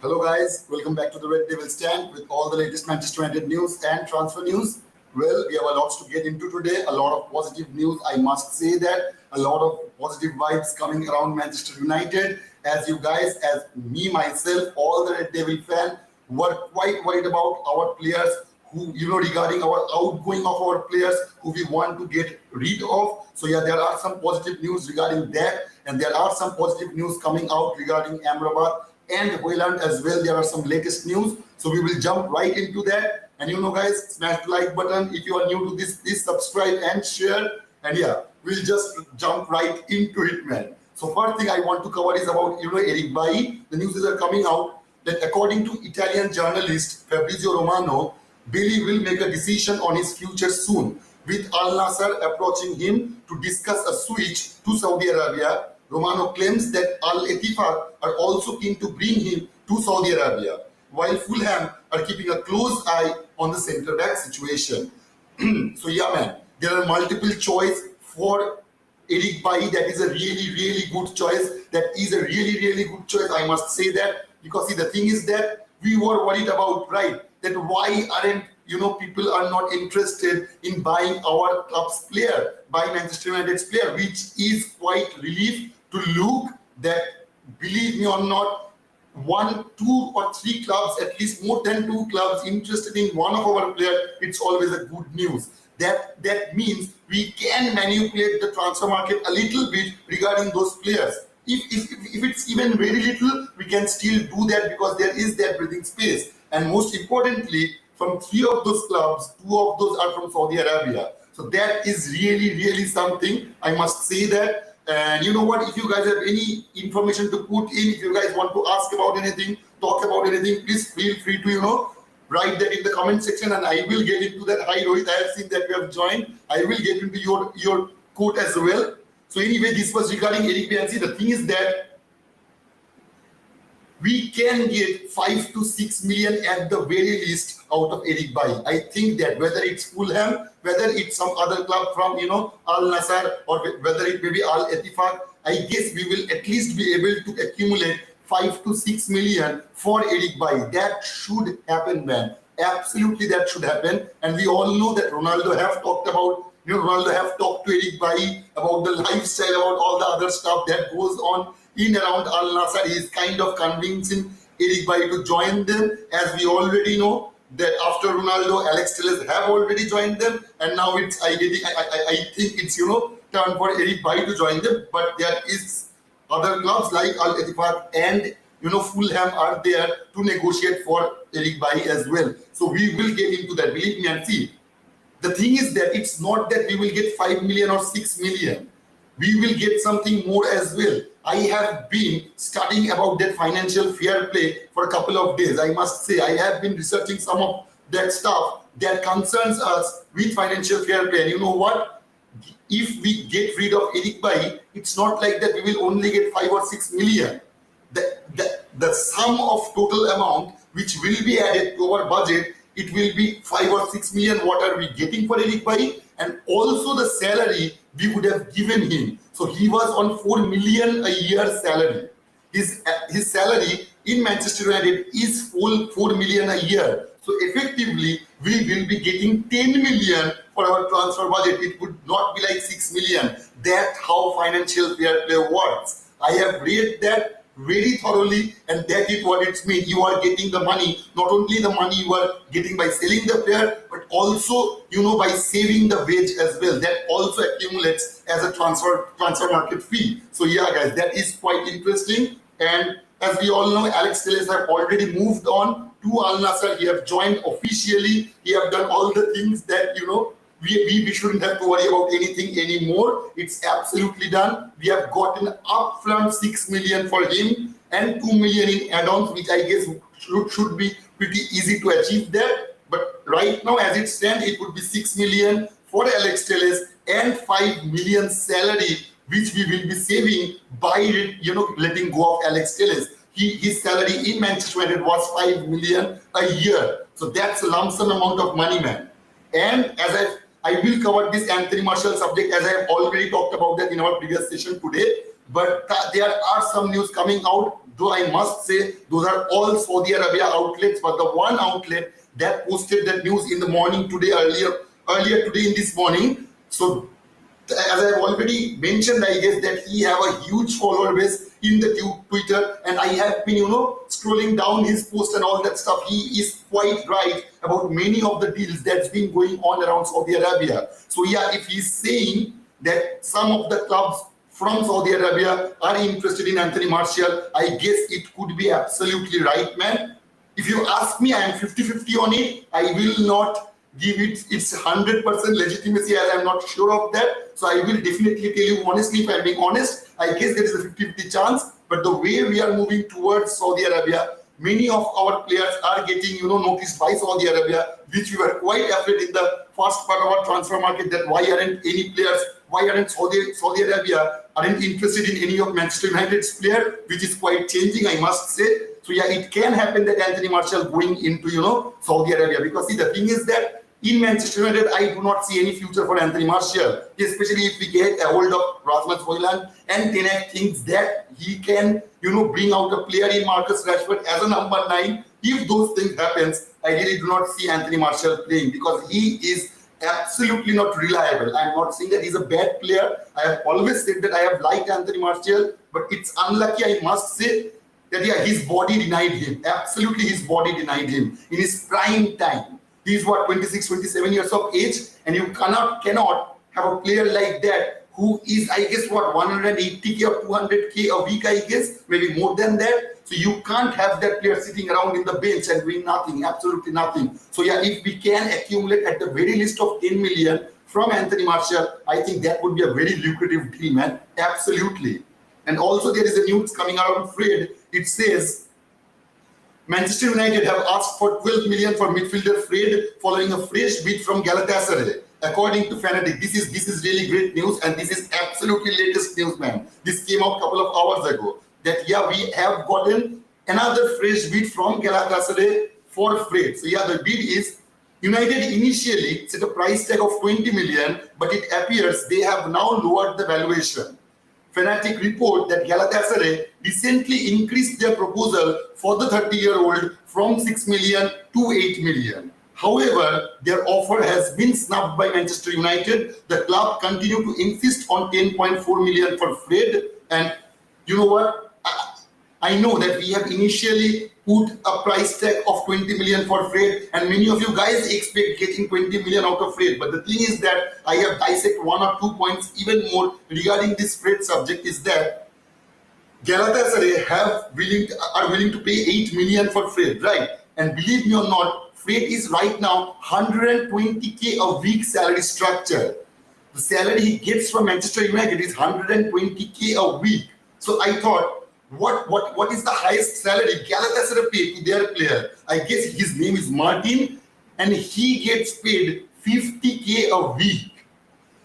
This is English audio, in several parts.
Hello guys, welcome back to the Red Devil Stand with all the latest Manchester United news and transfer news. Well, we have a lot to get into today, a lot of positive news. I must say that a lot of positive vibes coming around Manchester United. As you guys, as me myself, all the Red Devil fan were quite worried about our players who, regarding our outgoing of our players who we want to get rid of. So yeah, there are some positive news regarding that, and there are some positive news coming out regarding Amrabat and Hoyland as well. There are some latest news, so we will jump right into that. And guys, smash the like button. If you are new to this, please subscribe and share. And yeah, we'll just jump right into it, man. So first thing I want to cover is about Eric Bailly. The news are coming out that according to Italian journalist Fabrizio Romano, Bailly will make a decision on his future soon, with Al Nassr approaching him to discuss a switch to Saudi Arabia. Romano claims that Al Ettifaq are also keen to bring him to Saudi Arabia, while Fulham are keeping a close eye on the centre-back situation. So yeah, man, there are multiple choice for Eric Bailly. That is a really, really good choice. That is a really, really good choice. I must say that, because see, the thing is that we were worried about, right? That why aren't people are not interested in buying our club's player, buy Manchester United's player, which is quite relief to look that, believe me or not, 1, 2 or 3 clubs, at least more than 2 clubs interested in one of our players. It's always a good news. That means we can manipulate the transfer market a little bit regarding those players. If it's even very little, we can still do that because there is that breathing space. And most importantly, from 3 of those clubs, 2 of those are from Saudi Arabia. So that is really, really something. I must say that. And you know what? If you guys have any information to put in, if you guys want to ask about anything, talk about anything, please feel free to write that in the comment section, and I will get into that. Hi Rohit, I have seen that you have joined. I will get into your quote as well. So anyway, this was regarding Eric Bailly. The thing is that we can get 5 to 6 million at the very least out of Eric Bailly. I think that whether it's Fulham, whether it's some other club from Al Nassr, or whether it may be Al Ettifaq, I guess we will at least be able to accumulate 5 to 6 million for Eric Bailly. That should happen, man. Absolutely, that should happen. And we all know that Ronaldo have talked about. Ronaldo have talked to Eric Bailly about the lifestyle, about all the other stuff that goes on in around Al Nassr. He is kind of convincing Eric Bailly to join them, as we already know that after Ronaldo, Alex Telles have already joined them, and now it's I think it's turn for Eric Bailly to join them. But there is other clubs like Al Ettifaq and Fulham are there to negotiate for Eric Bailly as well. So we will get into that, believe me. And see, the thing is that it's not that we will get 5 million or 6 million. We will get something more as well. I have been studying about that financial fair play for a couple of days. I must say, I have been researching some of that stuff that concerns us with financial fair play. And you know what? If we get rid of Eric Bailly, it's not like that we will only get 5 or 6 million. The sum of total amount which will be added to our budget, it will be 5 or 6 million. What are we getting for Eric Bailly? And also the salary we would have given him. So he was on 4 million a year salary. His salary in Manchester United is full 4 million a year. So effectively, we will be getting 10 million for our transfer budget. It would not be like 6 million. That's how financial fair play works. I have read that very thoroughly, and that is what it means. You are getting the money, not only the money you are getting by selling the player, but also by saving the wage as well. That also accumulates as a transfer market fee. So yeah, guys, that is quite interesting. And as we all know, Alex Telles have already moved on to Al Nassr. He have joined officially. He have done all the things that we shouldn't have to worry about anything anymore. It's absolutely done. We have gotten upfront 6 million for him and 2 million in add-ons, which I guess should be pretty easy to achieve that. But right now, as it stands, it would be 6 million for Alex Telles and 5 million salary, which we will be saving by letting go of Alex Telles. His salary in Manchester United was 5 million a year. So that's a lump sum amount of money, man. And as I will cover this Anthony Martial subject, as I have already talked about that in our previous session today. But there are some news coming out, though I must say those are all Saudi Arabia outlets. But the one outlet that posted that news in the morning today, earlier today in this morning. So as I've already mentioned, I guess that he have a huge follower base in the Twitter, and I have been, scrolling down his post and all that stuff. He is quite right about many of the deals that's been going on around Saudi Arabia. So yeah, if he's saying that some of the clubs from Saudi Arabia are interested in Anthony Martial, I guess it could be absolutely right, man. If you ask me, I am 50-50 on it. I will not give it its 100% legitimacy, as I'm not sure of that. So I will definitely tell you honestly, if I'm being honest, I guess there is a 50-50 chance. But the way we are moving towards Saudi Arabia, many of our players are getting, noticed by Saudi Arabia, which we were quite afraid in the first part of our transfer market, that why aren't any players, why aren't Saudi Arabia aren't interested in any of Manchester United's player, which is quite changing, I must say. So yeah, it can happen that Anthony Martial going into, Saudi Arabia, because see, the thing is that in Manchester United, I do not see any future for Anthony Martial, especially if we get a hold of Rasmus Højlund and Ten Hag thinks that he can, bring out a player in Marcus Rashford as a number 9. If those things happens, I really do not see Anthony Martial playing, because he is absolutely not reliable. I'm not saying that he's a bad player. I have always said that I have liked Anthony Martial, but it's unlucky, I must say, that yeah, his body denied him. Absolutely, his body denied him in his prime time. He's 26, 27 years of age, and you cannot have a player like that who is, I guess, 180k or 200k a week, I guess, maybe more than that. So you can't have that player sitting around in the bench and doing nothing, absolutely nothing. So yeah, if we can accumulate at the very least of 10 million from Anthony Martial, I think that would be a very lucrative deal, man. Absolutely. And also there is a news coming out of Fred. It says Manchester United have asked for 12 million for midfielder Fred following a fresh bid from Galatasaray. According to Fanatic, this is really great news, and this is absolutely latest news, man. This came out a couple of hours ago. That yeah, we have gotten another fresh bid from Galatasaray for Fred. So yeah, the bid is United initially set a price tag of 20 million, but it appears they have now lowered the valuation. Fanatic report that Galatasaray recently increased their proposal for the 30-year-old from 6 million to 8 million. However, their offer has been snubbed by Manchester United. The club continue to insist on 10.4 million for Fred. And you know what? I know that we have initially put a price tag of 20 million for Fred, and many of you guys expect getting 20 million out of Fred. But the thing is that I have dissected 1 or 2 points even more regarding this Fred subject, is that Galatasaray are willing to pay 8 million for Fred, right? And believe me or not, Fred is right now 120k a week salary structure. The salary he gets from Manchester United is 120k a week. So I thought, what is the highest salary Galatasaray pay to their player? I guess his name is Martin, and he gets paid 50k a week.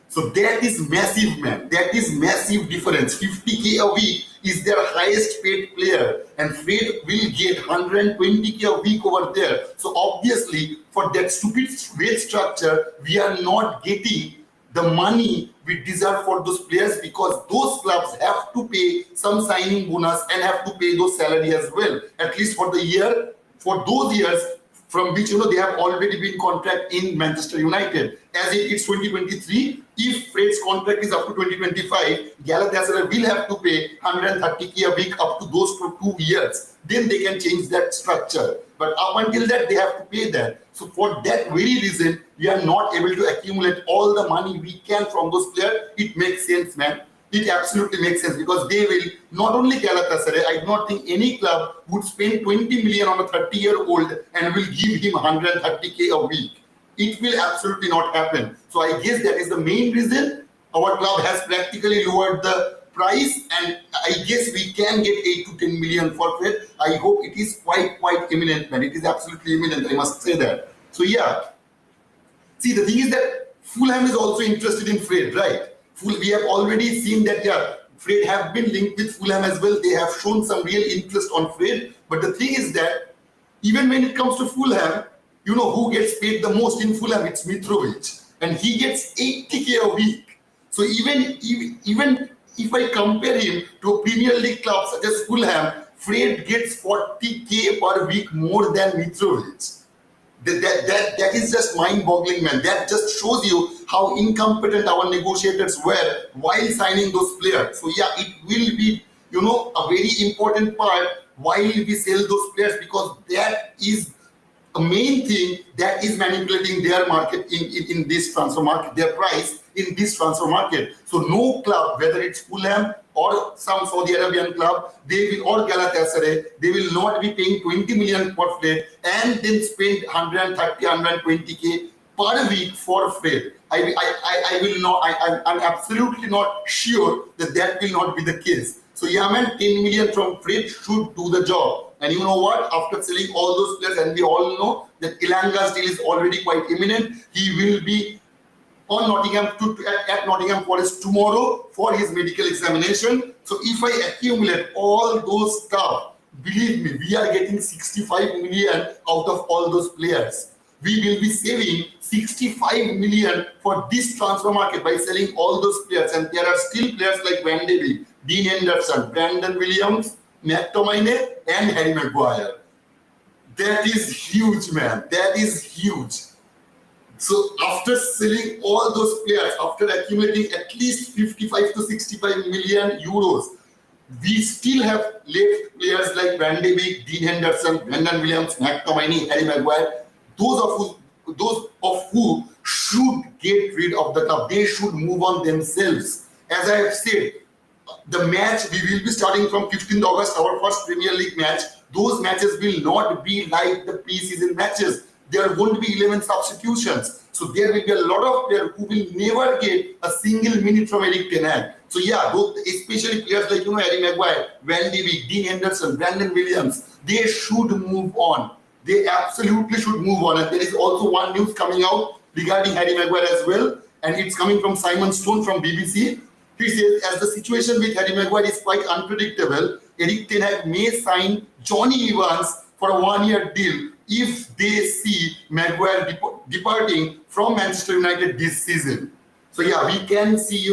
So that is massive, man. That is massive difference. 50k a week is their highest paid player, and Fred will get 120k a week over there. So obviously, for that stupid wage structure, we are not getting the money we deserve for those players, because those clubs have to pay some signing bonus and have to pay those salary as well, at least for the year, for those years from which they have already been contract in Manchester United. As it's 2023, if Fred's contract is up to 2025, Galatasaray will have to pay 130k a week up to those 2 years. Then they can change that structure. But up until that, they have to pay that. So for that very reason, we are not able to accumulate all the money we can from those players. It makes sense, man. It absolutely makes sense, because they will, not only Galatasaray, I do not think any club would spend 20 million on a 30-year-old and will give him 130k a week. It will absolutely not happen. So I guess that is the main reason our club has practically lowered the price, and I guess we can get 8 to 10 million for Fred. I hope it is quite imminent, man. It is absolutely imminent, I must say that. So yeah. See, the thing is that Fulham is also interested in Fred, right? We have already seen that, yeah, Fred have been linked with Fulham as well. They have shown some real interest on Fred. But the thing is that even when it comes to Fulham, who gets paid the most in Fulham? It's Mitrovic, and he gets 80k a week. So even if I compare him to a Premier League club such as Fulham, Fred gets 40k per week more than Mitrovic. That is just mind-boggling, man. That just shows you how incompetent our negotiators were while signing those players. So yeah, it will be, a very important part while we sell those players, because that is a main thing that is manipulating their market in this transfer market, their price in this transfer market. So no club, whether it's Fulham or some Saudi Arabian club, they will, or Galatasaray, they will not be paying 20 million per Fred and then spend 130, 120k per week for Fred. I will not. I'm absolutely not sure that will not be the case. So yeah, man, 10 million from Fred should do the job. And you know what? After selling all those players, and we all know that Ilanga's deal is already quite imminent, he will be on Nottingham at Nottingham Forest tomorrow for his medical examination. So if I accumulate all those stuff, believe me, we are getting 65 million out of all those players. We will be saving 65 million for this transfer market by selling all those players. And there are still players like Van de Beek, Dean Henderson, Brandon Williams, McTominay, and Harry Maguire. That is huge, man. That is huge. So after selling all those players, after accumulating at least 55 to 65 million euros, we still have left players like Van de Beek, Dean Henderson, Brandon Williams, McTominay, Harry Maguire. Those of who should get rid of the club. They should move on themselves. As I have said, the match, we will be starting from 15th August, our first Premier League match. Those matches will not be like the pre-season matches. There won't be 11 substitutions. So there will be a lot of players who will never get a single minute from Erik ten Hag. So yeah, especially players like Harry Maguire, Van de Beek, Dean Henderson, Brandon Williams, they should move on. They absolutely should move on. And there is also one news coming out regarding Harry Maguire as well. And it's coming from Simon Stone from BBC. He says, as the situation with Harry Maguire is quite unpredictable, Erik ten Hag may sign Johnny Evans for a one-year deal if they see Maguire departing from Manchester United this season. So yeah, we can see,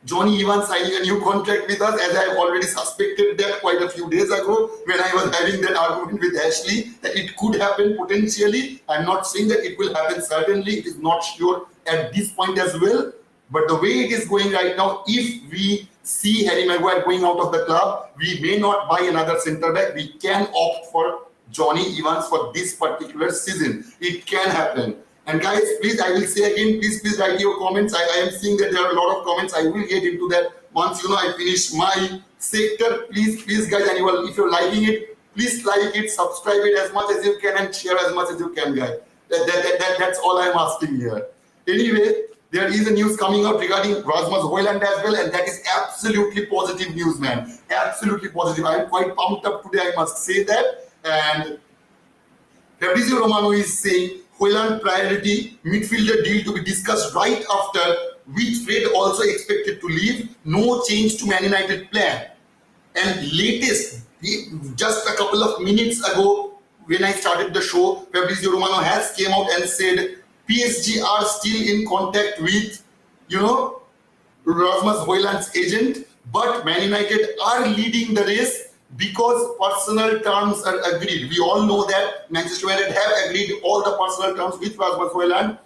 Johnny Evans signing a new contract with us, as I have already suspected that quite a few days ago when I was having that argument with Ashley, that it could happen potentially. I'm not saying that it will happen certainly. It is not sure at this point as well. But the way it is going right now, if we see Harry Maguire going out of the club, we may not buy another centre back. We can opt for Johnny Evans for this particular season. It can happen. And guys, please, I will say again, please write your comments. I am seeing that there are a lot of comments. I will get into that once I finish my sector. Please guys, and if you're liking it, please like it, subscribe it as much as you can, and share as much as you can, guys. That's all I'm asking here. Anyway, there is a news coming out regarding Rasmus Højlund as well, and that is absolutely positive news, man. Absolutely positive. I'm quite pumped up today, I must say that. And Fabrizio Romano is saying Højlund priority midfielder deal to be discussed right after, with Fred also expected to leave. No change to Man United plan. And latest, just a couple of minutes ago, when I started the show, Fabrizio Romano has came out and said PSG are still in contact with, Rasmus Højlund's agent, but Man United are leading the race because personal terms are agreed. We all know that Manchester United have agreed all the personal terms with Rasmus Højlund.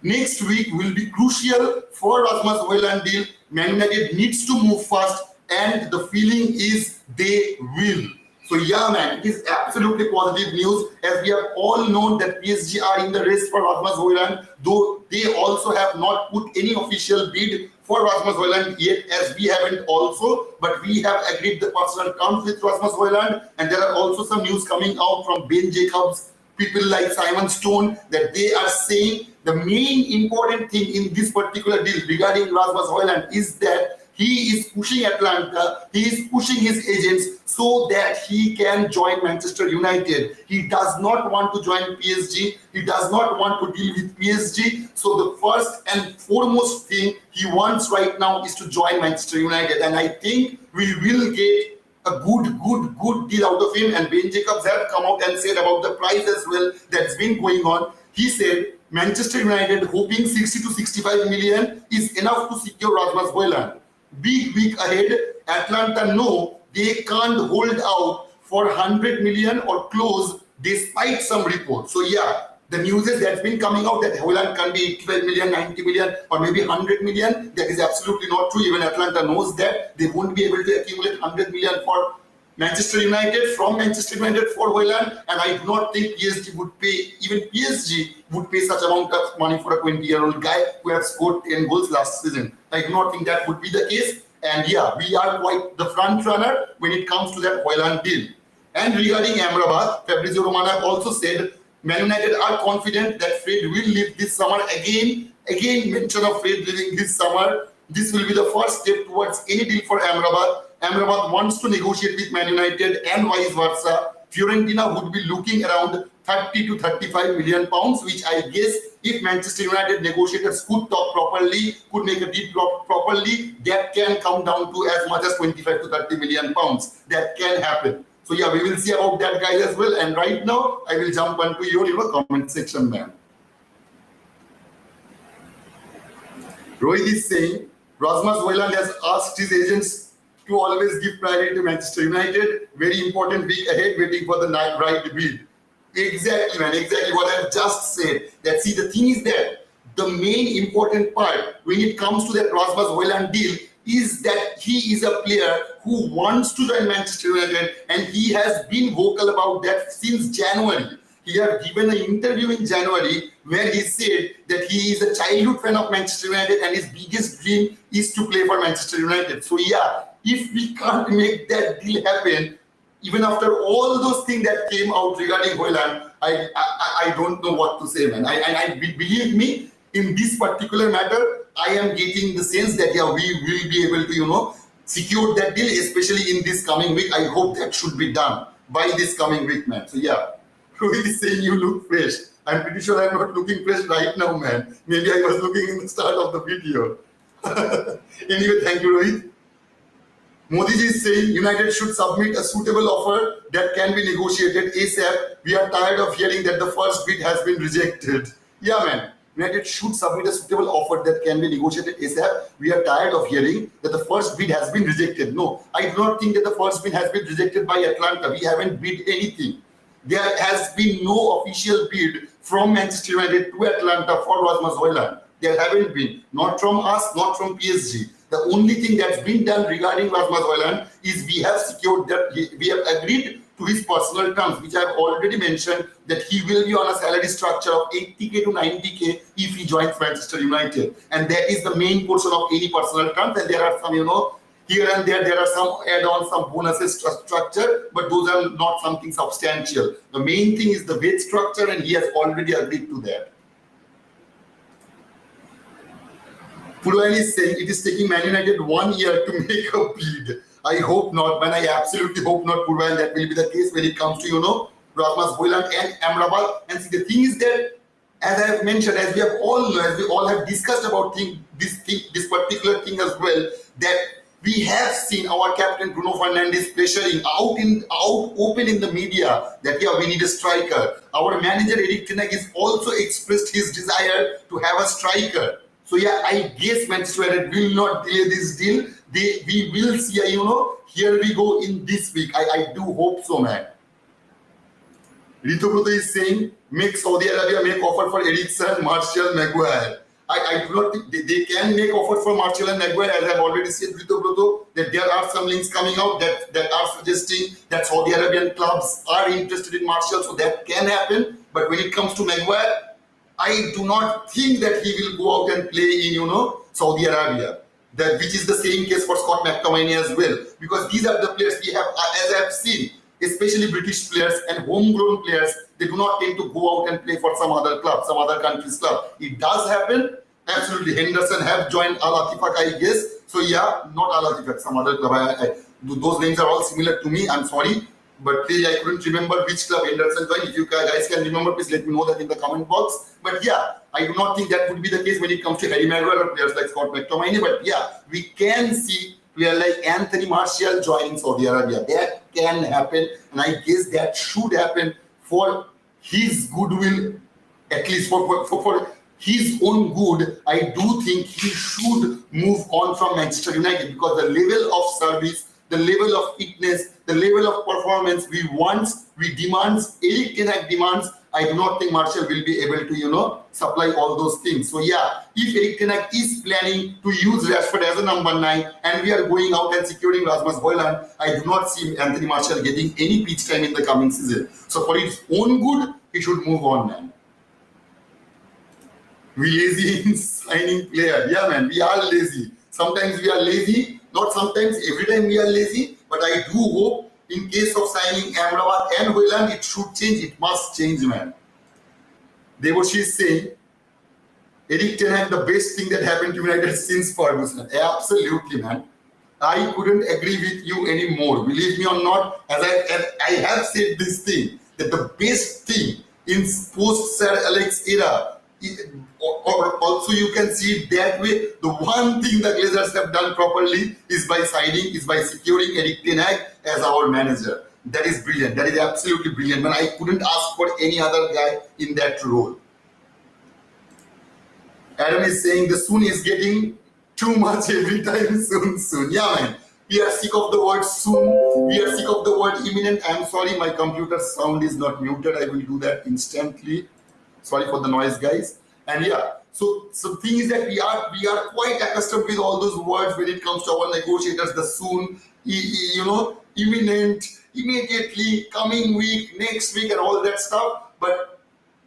Next week will be crucial for Rasmus Højlund deal. Man United needs to move fast, and the feeling is they will. So yeah, man, it is absolutely positive news, as we have all known that PSG are in the race for Rasmus Højlund, though they also have not put any official bid for Rasmus Højlund yet, as we haven't also, but we have agreed the personal terms with Rasmus Højlund. And there are also some news coming out from Ben Jacobs, people like Simon Stone, that they are saying the main important thing in this particular deal regarding Rasmus Højlund is that he is pushing Atlanta, he is pushing his agents so that he can join Manchester United. He does not want to join PSG. He does not want to deal with PSG. So the first and foremost thing he wants right now is to join Manchester United. And I think we will get a good deal out of him. And Ben Jacobs have come out and said about the price as well that's been going on. He said Manchester United hoping 60 to 65 million is enough to secure Rasmus Højlund. big week ahead. Atlanta know they can't hold out for 100 million or close despite some reports. So yeah, the news is that's been coming out that Holland can be 12 million, 90 million, or maybe 100 million. That is absolutely not true. Even Atlanta knows that they won't be able to accumulate 100 million for Manchester United, from Manchester United for Holland, and I do not think PSG would pay, even PSG would pay such amount of money for a 20-year-old guy who has scored 10 goals last season. I do not think that would be the case. And yeah, we are quite the front runner when it comes to that Holland deal. And regarding Amrabat, Fabrizio Romano also said Man United are confident that Fred will leave this summer. Again, mention of Fred leaving this summer. This will be the first step towards any deal for Amrabat. Amrabat wants to negotiate with Man United and vice versa. Fiorentina would be looking around 30 to 35 million pounds, which I guess if Manchester United negotiators could talk properly, could make a deal properly, that can come down to as much as 25 to 30 million pounds. That can happen. So yeah, we will see about that, guys, as well. And right now, I will jump onto your comment section, man. Rohit is saying, Rasmus Højlund has asked his agents to always give priority to Manchester United. Very important week ahead, waiting for the right bid. Exactly, man. Exactly what I've just said. That see, the thing is that the main important part when it comes to that Rasmus Højlund deal is that he is a player who wants to join Manchester United, and he has been vocal about that since January. He has given an interview in January where he said that he is a childhood fan of Manchester United and his biggest dream is to play for Manchester United. So yeah, if we can't make that deal happen, even after all those things that came out regarding Højlund, I don't know what to say, man. I believe me, in this particular matter, I am getting the sense that yeah, we will be able to secure that deal, especially in this coming week. I hope that should be done by this coming week, man. So yeah, Rohit is saying you look fresh. I'm pretty sure I'm not looking fresh right now, man. Maybe I was looking in the start of the video. Anyway, thank you, Rohit. Modi ji is saying United should submit a suitable offer that can be negotiated ASAP. We are tired of hearing that the first bid has been rejected. Yeah, man. United should submit a suitable offer that can be negotiated ASAP. We are tired of hearing that the first bid has been rejected. No, I do not think that the first bid has been rejected by Atlanta. We haven't bid anything. There has been no official bid from Manchester United to Atlanta for Rasmus Højlund. There haven't been. Not from us, not from PSG. The only thing that's been done regarding Rasmus Højlund is we have secured that we have agreed to his personal terms, which I've already mentioned, that he will be on a salary structure of 80k to 90k if he joins Manchester United. And that is the main portion of any personal terms. And there are some, here and there are some add-ons, some bonuses structure, but those are not something substantial. The main thing is the wage structure, and he has already agreed to that. Pulwan is saying it is taking Man United 1 year to make a bid. I hope not, man. I absolutely hope not, Pulwan. That will be the case when it comes to, Rasmus Højlund and Amrabat. And see, the thing is that, as I have mentioned, as we all have discussed about this particular thing as well, that we have seen our captain Bruno Fernandes pressuring out open in the media that yeah, we need a striker. Our manager Erik ten Hag has also expressed his desire to have a striker. So yeah, I guess Manchester United will not delay this deal. We will see, here we go in this week. I do hope so, man. Ritobroto is saying, make Saudi Arabia make offer for Eriksen, Martial, Maguire. I do not think they can make offers for Martial and Maguire, as I've already said, Ritobroto, that there are some links coming out that are suggesting that Saudi Arabian clubs are interested in Martial, so that can happen. But when it comes to Maguire, I do not think that he will go out and play in, Saudi Arabia. Which is the same case for Scott McTominay as well. Because these are the players we have, as I have seen, especially British players and homegrown players, they do not tend to go out and play for some other club, some other country's club. It does happen. Absolutely. Henderson have joined Al Attifaq, I guess. So yeah, not Al Attifaq, some other club. Those names are all similar to me. I'm sorry. But really, I couldn't remember which club Henderson joined. If you guys can remember, please let me know that in the comment box. But yeah, I do not think that would be the case when it comes to Harry Maguire or players like Scott McTominay. But yeah, we can see players like Anthony Martial joining Saudi Arabia. That can happen, and I guess that should happen for his goodwill, at least for his own good, I do think he should move on from Manchester United, because the level of service, the level of fitness, the level of performance we demands, Eric Ten Hag demands, I do not think Martial will be able to, supply all those things. So yeah, if Eric Ten Hag is planning to use Rashford as a number 9 and we are going out and securing Rasmus Højlund, I do not see Anthony Martial getting any pitch time in the coming season. So for his own good, he should move on, man. We lazy in signing player. Yeah, man, we are lazy. Sometimes we are lazy, not sometimes, every time we are lazy. But I do hope in case of signing Amrabat and Højlund, it should change. It must change, man. Devoshi is saying, Eric Ten Hag, the best thing that happened to United since Ferguson. Absolutely, man. I couldn't agree with you anymore. Believe me or not, as I have said this thing, that the best thing in post-Sir Alex era, or also you can see it that way, the one thing the Glazers have done properly is by securing Eric Ten Hag as our manager. That is brilliant. That is absolutely brilliant. Man, I couldn't ask for any other guy in that role. Adam is saying the soon is getting too much every time. Soon. Yeah, man. We are sick of the word soon. We are sick of the word imminent. I'm sorry, my computer sound is not muted. I will do that instantly. Sorry for the noise, guys. And yeah, so thing is that we are quite accustomed with all those words when it comes to our negotiators. The soon, imminent, immediately, coming week, next week, and all that stuff. But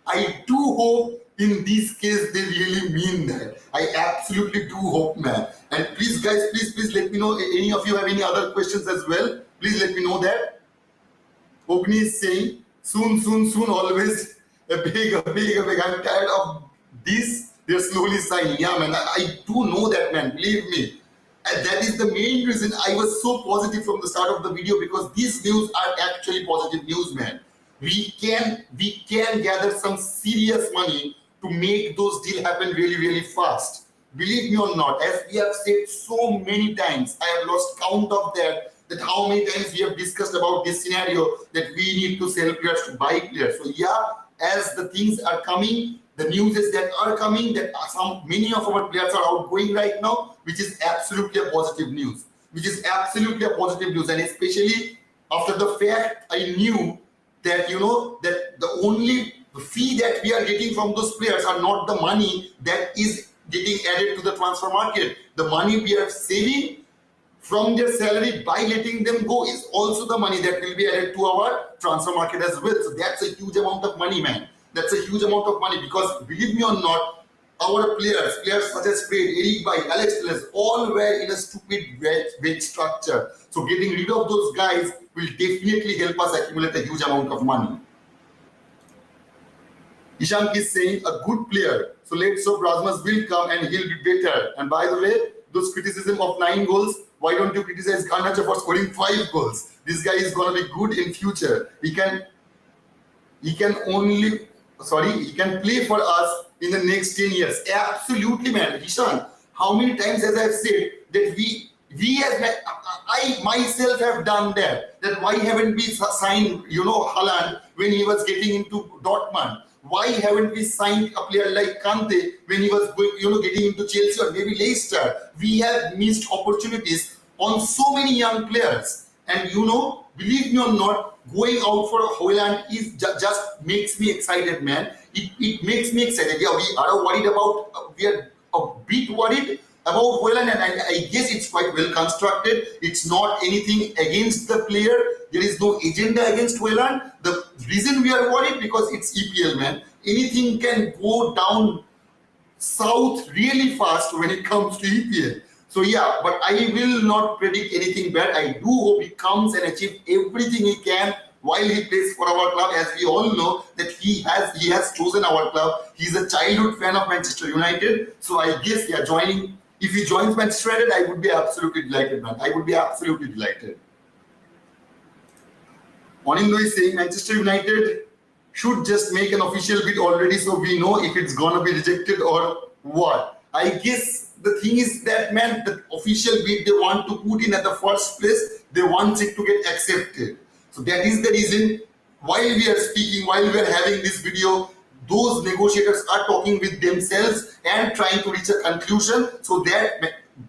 I do hope in this case they really mean that. I absolutely do hope, man. And please, guys, please let me know. Any of you have any other questions as well? Please let me know that. Ogni is saying soon, always. A big. I'm tired of this. They're slowly signing. Yeah, man. I do know that, man. Believe me. And that is the main reason I was so positive from the start of the video, because these news are actually positive news, man. We can gather some serious money to make those deals happen really, really fast. Believe me or not, as we have said so many times, I have lost count of that how many times we have discussed about this scenario that we need to sell players to buy players. So yeah, as the things are coming, the news is that are coming, that many of our players are outgoing right now, which is absolutely a positive news. And especially after the fact, I knew that that the only fee that we are getting from those players are not the money that is getting added to the transfer market. The money we are saving from their salary by letting them go is also the money that will be added to our transfer market as well. So that's a huge amount of money, man. That's a huge amount of money, because believe me or not, our players such as Fred, Eric Bailly, Alex Telles, all were in a stupid wage structure. So getting rid of those guys will definitely help us accumulate a huge amount of money. Ishank is saying a good player. So let's hope Rasmus will come and he'll be better. And by the way, those criticism of 9 goals, why don't you criticize Garnacho for scoring 5 goals? This guy is gonna be good in future. He can play for us in the next 10 years. Absolutely, man. Ishan, how many times as I've said that I myself have done that. That why haven't we signed, Haaland when he was getting into Dortmund? Why haven't we signed a player like Kante when he was going, getting into Chelsea or maybe Leicester? We have missed opportunities on so many young players. And believe me or not, going out for a Højlund is just makes me excited, man. It makes me excited. Yeah, we are a bit worried about Højlund, and I guess it's quite well constructed. It's not anything against the player. There is no agenda against Højlund. The reason we are worried because it's EPL, man. Anything can go down south really fast when it comes to EPL. So yeah, but I will not predict anything bad. I do hope he comes and achieves everything he can while he plays for our club. As we all know that he has chosen our club. He's a childhood fan of Manchester United. So I guess if he joins Manchester United, I would be absolutely delighted, man. I would be absolutely delighted. Onindo is saying Manchester United should just make an official bid already so we know if it's gonna be rejected or what. I guess the thing is that, man, the official bid they want to put in at the first place, they want it to get accepted. So that is the reason while we are speaking, while we are having this video, those negotiators are talking with themselves and trying to reach a conclusion so that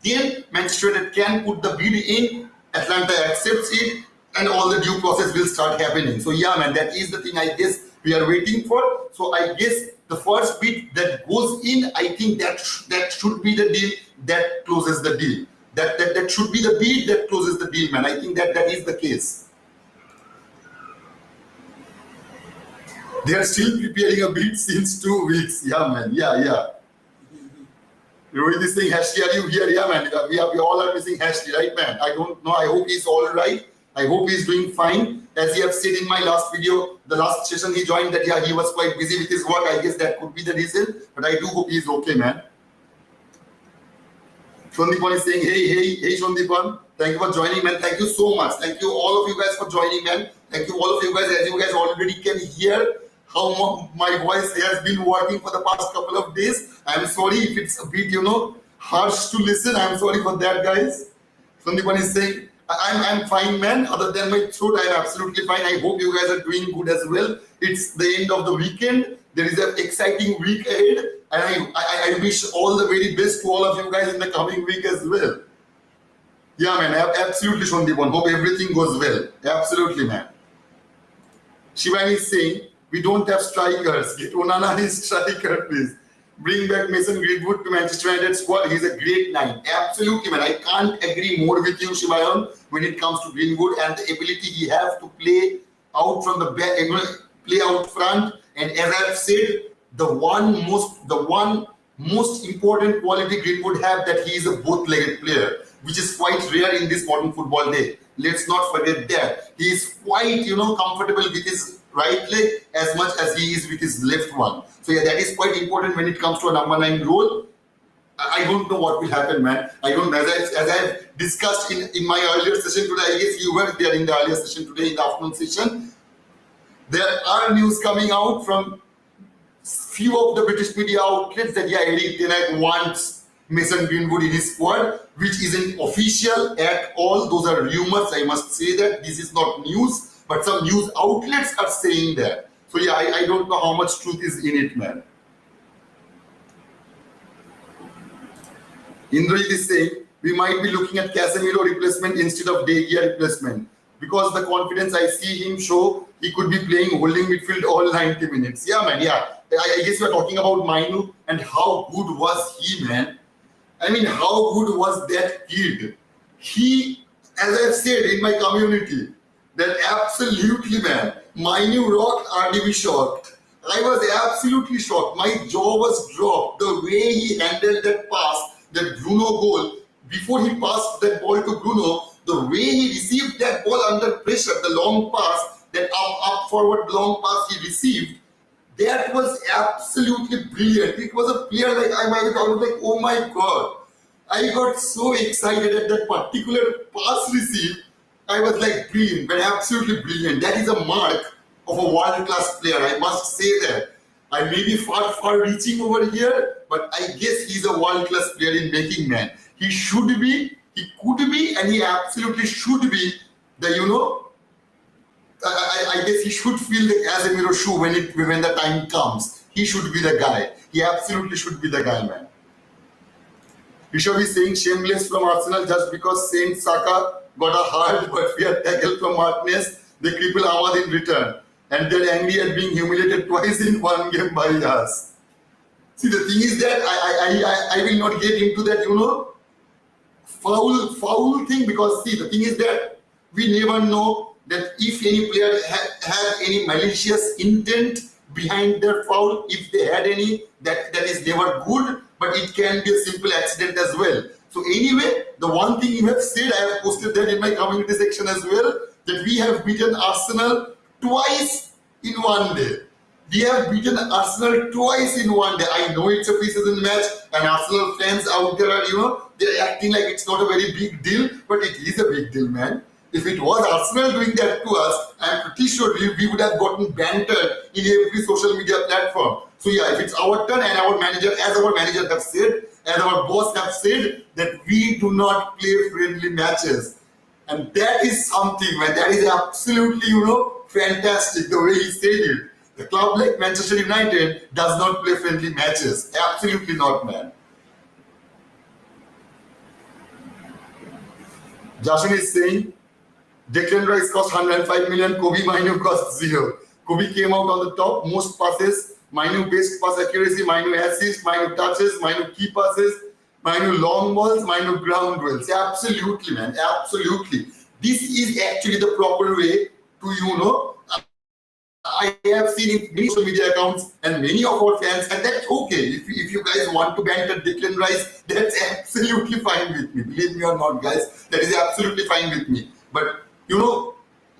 then Manchester United can put the bid in, Atlanta accepts it, and all the due process will start happening. So yeah, man, that is the thing I guess we are waiting for. So I guess the first bid that goes in, I think that should be the deal that closes the deal. That should be the bid that closes the deal, man. I think that is the case. They are still preparing a bid since 2 weeks. Yeah, man. Yeah. Rohit is saying, Hashtag, are you here? Yeah, man. We all are missing Hashtag, right, man? I don't know. I hope he's all right. I hope he's doing fine. As he have said in my last video, the last session he joined, that yeah, he was quite busy with his work. I guess that could be the reason. But I do hope he's okay, man. Shondipan is saying, hey, Shondipan. Thank you for joining, man. Thank you so much. Thank you all of you guys for joining, man. Thank you all of you guys. As you guys already can hear how my voice has been working for the past couple of days. I'm sorry if it's a bit, harsh to listen. I'm sorry for that, guys. Shondipan is saying, I'm fine, man. Other than my throat, I'm absolutely fine. I hope you guys are doing good as well. It's the end of the weekend. There is an exciting week ahead. And I wish all the very best to all of you guys in the coming week as well. Yeah, man. Absolutely, Shondipan. Hope everything goes well. Absolutely, man. Shivani is saying, we don't have strikers. Get Onana his striker, please. Bring back Mason Greenwood to Manchester United squad. He's a great 9. Absolutely, man. I can't agree more with you, Shivayan, when it comes to Greenwood and the ability he has to play out from the back, play out front. And as I've said, the one most important quality Greenwood have, that he is a both-legged player, which is quite rare in this modern football day. Let's not forget that. He is quite, comfortable with his right leg as much as he is with his left one. So yeah, that is quite important when it comes to a number 9 role. I don't know what will happen, man. I don't know. As I've discussed in my earlier session today, I guess you were there in the earlier session today, in the afternoon session. There are news coming out from few of the British media outlets that yeah, Eric Ten Hag wants Mason Greenwood in his squad, which isn't official at all. Those are rumors. I must say that this is not news. But some news outlets are saying that. So yeah, I don't know how much truth is in it, man. Indrajit is saying, we might be looking at Casemiro replacement instead of De Gea replacement. Because the confidence I see him show, he could be playing holding midfield all 90 minutes. Yeah, man, yeah. I guess we're talking about Mainu and how good was he, man. I mean, how good was that kid? He, as I've said in my community, that absolutely, man, Mainu rocked, RDB shocked. I was absolutely shocked. My jaw was dropped. The way he handled that pass, that Bruno goal, before he passed that ball to Bruno, the way he received that ball under pressure, the long pass, that up forward long pass he received, that was absolutely brilliant. It was a player like I was like, oh my god. I got so excited at that particular pass received. I was like, brilliant, but absolutely brilliant. That is a mark of a world-class player. I must say that. I may be far reaching over here, but I guess he's a world-class player in making, man. He should be, he could be, and he absolutely should be the, I guess he should feel the Casemiro shoe when the time comes. He should be the guy. He absolutely should be the guy, man. Rishabh is saying shameless from Arsenal just because Saint Saka got a hard but fair tackle from Martinez. They cripple Ahmad in return. And they're angry at being humiliated twice in one game by us. See, the thing is that I will not get into that, foul thing, because see, the thing is that we never know that if any player had any malicious intent behind their foul, if they had any, that is never good, but it can be a simple accident as well. So anyway, the one thing you have said, I have posted that in my community section as well, that we have beaten Arsenal twice in one day. We have beaten Arsenal twice in one day. I know it's a pre-season match, and Arsenal fans out there are, they're acting like it's not a very big deal, but it is a big deal, man. If it was Arsenal doing that to us, I'm pretty sure we would have gotten bantered in every social media platform. So yeah, if it's our turn, and our manager have said, as our boss have said, that we do not play friendly matches. And that is something, man. That is absolutely, fantastic, the way he said it. The club like Manchester United does not play friendly matches. Absolutely not, man. Jashan is saying Declan Rice cost 105 million, Kobe Mainu cost 0. Kobe came out on the top, most passes, Mainu best pass accuracy, Mainu assist, Mainu touches, Mainu key passes, Mainu long balls, Mainu ground dwells. Absolutely, man, absolutely. This is actually the proper way to, I have seen in many social media accounts and many of our fans, and that's okay. If you guys want to banter Declan Rice, that's absolutely fine with me. Believe me or not, guys, that is absolutely fine with me. But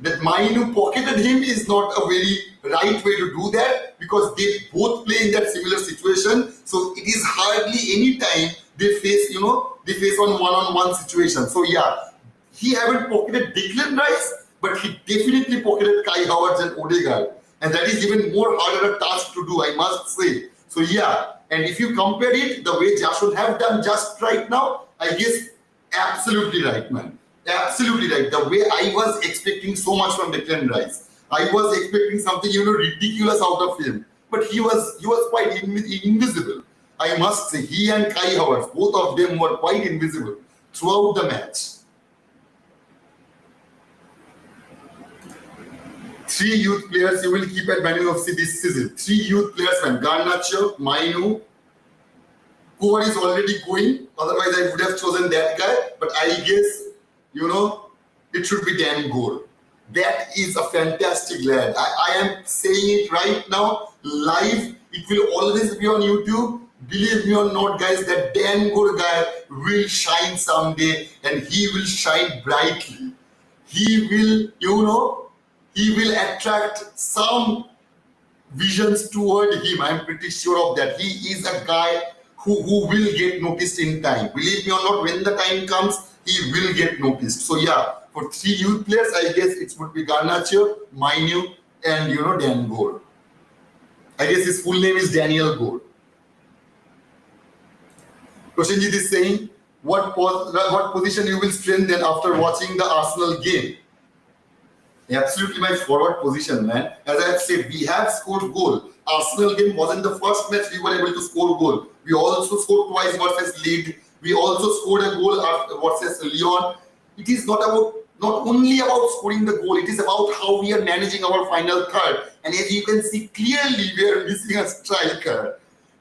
that Mainu pocketed him is not a very right way to do that, because they both play in that similar situation. So it is hardly any time they face, on one-on-one situation. So yeah, he haven't pocketed Declan Rice, but he definitely pocketed Kai Havertz and Odegaard. And that is even more harder a task to do, I must say. So yeah, and if you compare it, the way Joshua have done just right now, I guess absolutely right, man. Absolutely right. The way I was expecting so much from Declan Rice, I was expecting something ridiculous out of him, but he was quite invisible. I must say, he and Kai Havertz, both of them were quite invisible throughout the match. 3 youth players you will keep at Man U FC this season. 3 youth players, man. Garnacho, Mainu. Kovar is already going. Otherwise, I would have chosen that guy. But I guess, it should be Dan Gore. That is a fantastic lad. I am saying it right now, live. It will always be on YouTube. Believe me or not, guys, that Dan Gore guy will shine someday, and he will shine brightly. He will, he will attract some visions toward him. I'm pretty sure of that. He is a guy who will get noticed in time. Believe me or not, when the time comes, he will get noticed. So yeah, for 3 youth players, I guess it would be Garnacho, Mainu, and Dan Gore. I guess his full name is Daniel Gore. Koshinjit is saying, what position you will strengthen after watching the Arsenal game? Absolutely my forward position, man. As I have said, we have scored goal. Arsenal game wasn't the first match we were able to score goal. We also scored twice versus Leeds. We also scored a goal versus Lyon. It is not only about scoring the goal, it is about how we are managing our final third. And as you can see clearly, we are missing a striker.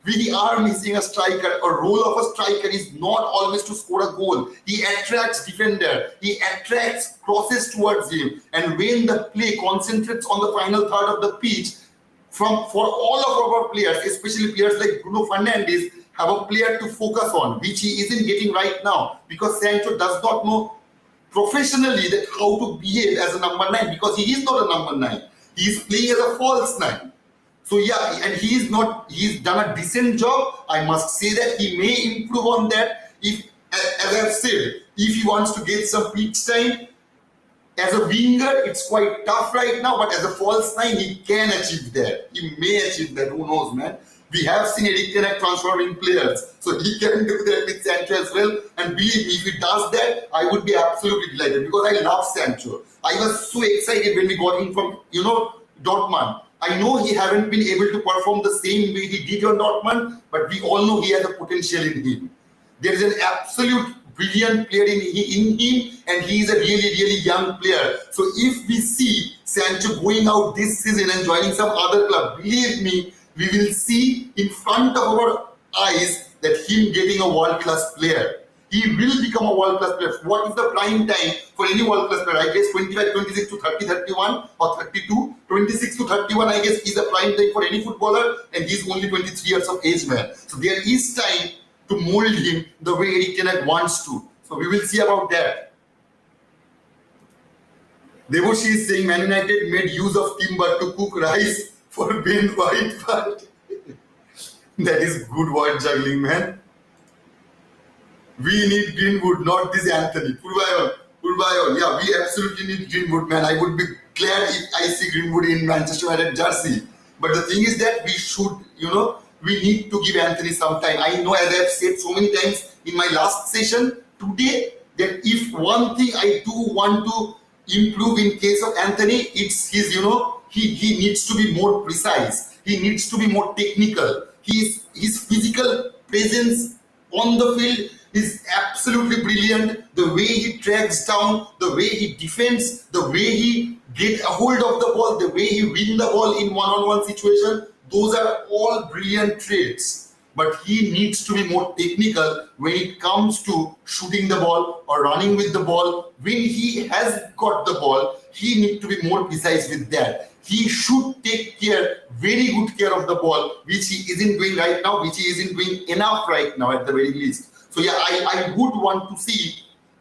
We are missing a striker. A role of a striker is not always to score a goal. He attracts defender. He attracts crosses towards him. And when the play concentrates on the final third of the pitch, for all of our players, especially players like Bruno Fernandes, have a player to focus on, which he isn't getting right now, because Sancho does not know professionally that how to behave as a number 9, because he is not a number 9. He is playing as a false 9. So yeah, and he's done a decent job. I must say that he may improve on that. If, as I've said, if he wants to get some pitch time, as a winger, it's quite tough right now, but as a false 9, he can achieve that. He may achieve that, who knows, man. We have seen Eric Ten Hag transforming players, so he can do that with Sancho as well. And believe me, if he does that, I would be absolutely delighted, because I love Sancho. I was so excited when we got him from, Dortmund. I know he haven't been able to perform the same way he did on Dortmund, but we all know he has a potential in him. There is an absolute brilliant player in him, and he is a really, really young player. So if we see Sancho going out this season and joining some other club, believe me, we will see in front of our eyes that him getting a world-class player. He will become a world-class player. What is the prime time for any world-class player? I guess 25, 26 to 30, 31 or 32. 26 to 31, I guess, is the prime time for any footballer, and he's only 23 years of age, man. So there is time to mold him the way Eric Ten Hag wants to. So we will see about that. Devoshi is saying Man United made use of Timber to cook rice for Ben White. That is good word juggling, man. We need Greenwood, not this Anthony. Purbayon. Yeah, we absolutely need Greenwood, man. I would be glad if I see Greenwood in Manchester United jersey. But the thing is that we should, we need to give Anthony some time. I know, as I've said so many times in my last session today, that if one thing I do want to improve in case of Anthony, it's his, he needs to be more precise. He needs to be more technical. His physical presence on the field is absolutely brilliant. The way he tracks down, the way he defends, the way he get a hold of the ball, the way he win the ball in one-on-one situation, those are all brilliant traits. But he needs to be more technical when it comes to shooting the ball or running with the ball. When he has got the ball, he needs to be more precise with that. He should take very good care of the ball, which he isn't doing right now, which he isn't doing enough right now at the very least. So yeah, I would want to see,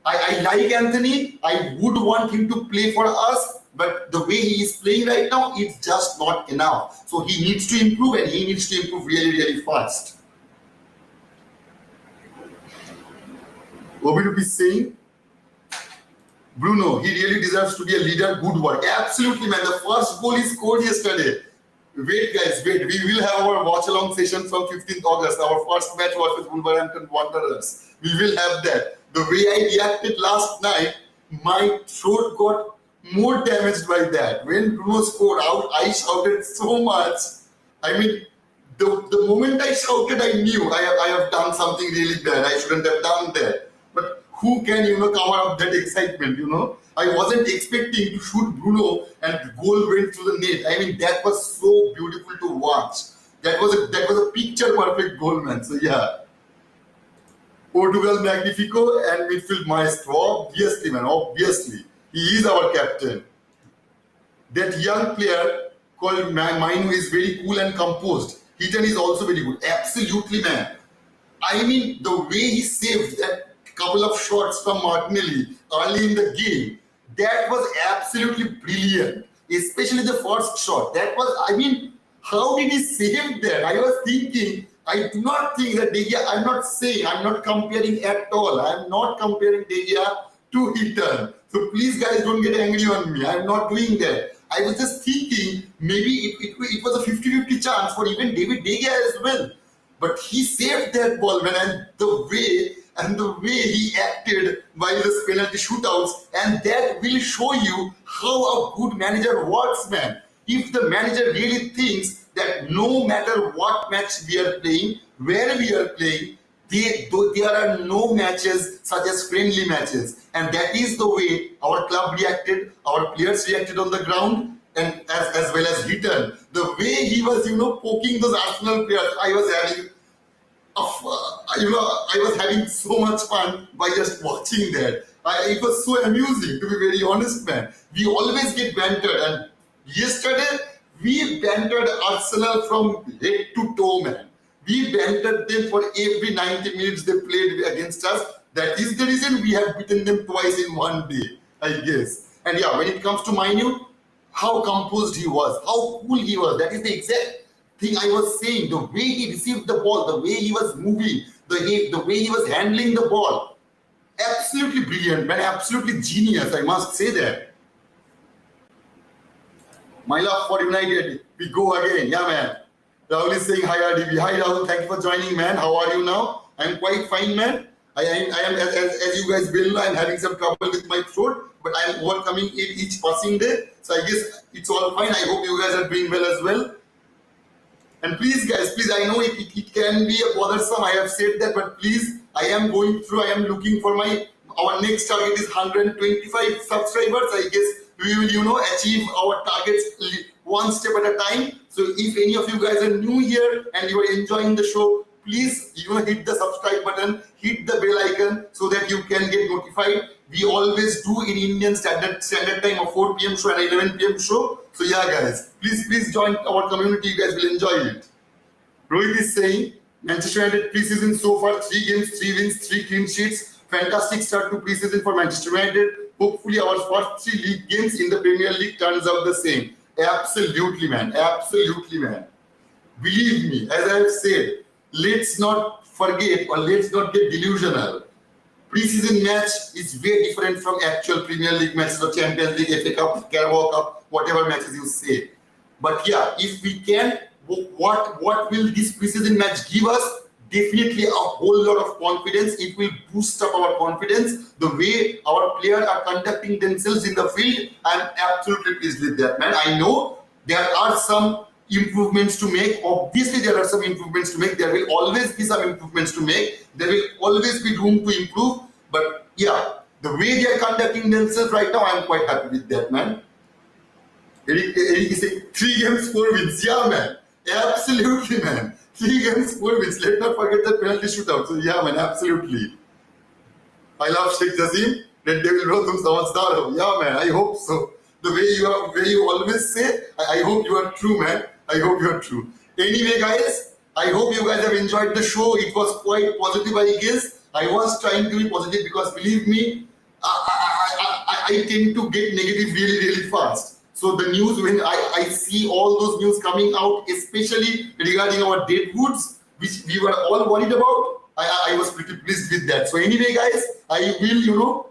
I like Anthony, I would want him to play for us, but the way he is playing right now, it's just not enough. So he needs to improve, and he needs to improve really, really fast. Obi is saying, Bruno, he really deserves to be a leader. Good work. Absolutely, man. The first goal he scored yesterday. Wait, guys, wait. We will have our watch-along session from 15th August. Our first match versus Wolverhampton Wanderers. We will have that. The way I reacted last night, my throat got more damaged by that. When Bruno scored out, I shouted so much. I mean, the moment I shouted, I knew I have done something really bad. I shouldn't have done that. But who can, cover up that excitement, I wasn't expecting to shoot Bruno and goal went through the net. I mean, that was so beautiful to watch. That was a picture perfect goal, man. So yeah. Portugal Magnifico and midfield maestro. Obviously, man, obviously. He is our captain. That young player called Mainu is very cool and composed. Heaton is also very good. Absolutely, man. I mean, the way he saved that couple of shots from Martinelli early in the game, that was absolutely brilliant. Especially the first shot. That was, I mean, how did he save that? I was thinking, I do not think that De Gea, I'm not comparing at all. I'm not comparing De Gea to Heaton. So please guys don't get angry on me. I'm not doing that. I was just thinking maybe it was a 50-50 chance for even David De Gea as well. But he saved that ball, man, and the way he acted while the penalty shootouts, and that will show you how a good manager works, man. If the manager really thinks that no matter what match we are playing, where we are playing, there are no matches such as friendly matches. And that is the way our club reacted, our players reacted on the ground, and as well as Heaton. The way he was, poking those Arsenal players, I was having so much fun by just watching that. It was so amusing, to be very honest, man. We always get bantered, and yesterday we bantered Arsenal from head to toe, man. We bantered them for every 90 minutes they played against us. That is the reason we have beaten them twice in one day, I guess. And yeah, when it comes to Mainu, how composed he was, how cool he was, that is the exact thing I was saying. The way he received the ball, the way he was moving, the way he was handling the ball. Absolutely brilliant, man. Absolutely genius, I must say that. My love for United. We go again. Yeah, man. Rahul is saying hi, RDB. Hi, Rahul. Thank you for joining, man. How are you now? I'm quite fine, man. I am as you guys will know, I'm having some trouble with my throat, but I'm overcoming it each passing day. So I guess it's all fine. I hope you guys are doing well as well. And please, guys, please, I know it can be a bothersome. I have said that, but please, I am looking for our next target is 125 subscribers. I guess we will, achieve our targets one step at a time. So if any of you guys are new here and you are enjoying the show, please, hit the subscribe button, hit the bell icon so that you can get notified. We always do in Indian standard time of 4 p.m. show and 11 p.m. show. So yeah, guys, please join our community. You guys will enjoy it. Rohit is saying, Manchester United preseason so far, 3 games, 3 wins, 3 clean sheets. Fantastic start to preseason for Manchester United. Hopefully our first 3 league games in the Premier League turns out the same. Absolutely, man. Absolutely, man. Believe me, as I have said, let's not forget or let's not get delusional. Preseason match is very different from actual Premier League matches or Champions League, FA Cup, Carabao Cup, whatever matches you say. But yeah, if we can, what will this preseason match give us? definitely a whole lot of confidence. It will boost up our confidence. The way our players are conducting themselves in the field, I'm absolutely pleased with that, man. I know there are some improvements to make. Obviously, there are some improvements to make. There will always be some improvements to make. There will always be room to improve. But yeah, the way they are conducting themselves right now, I'm quite happy with that, man. Eric is saying 3 games, 4 wins. Yeah, man. Absolutely, man. 3 games, 4 wins. Let's not forget the penalty shootout. So yeah, man, absolutely. I love Sheikh Jazim. Red Devil bro, tum samajhdar ho. Yeah, man. I hope so. The way you always say, I hope you are true, man. I hope you are true. Anyway, guys, I hope you guys have enjoyed the show. It was quite positive, I guess. I was trying to be positive because believe me, I tend to get negative really, really fast. So the news, when I see all those news coming out, especially regarding our deadwoods, which we were all worried about, I was pretty pleased with that. So anyway, guys, I will,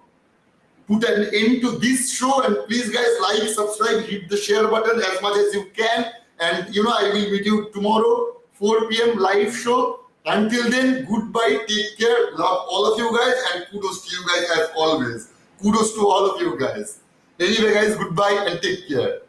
put an end to this show, and please guys, like, subscribe, hit the share button as much as you can, and I will meet you tomorrow 4 p.m. live show. Until then, goodbye, take care, love all of you guys, and kudos to you guys as always. Kudos to all of you guys. Anyway guys, goodbye and take care.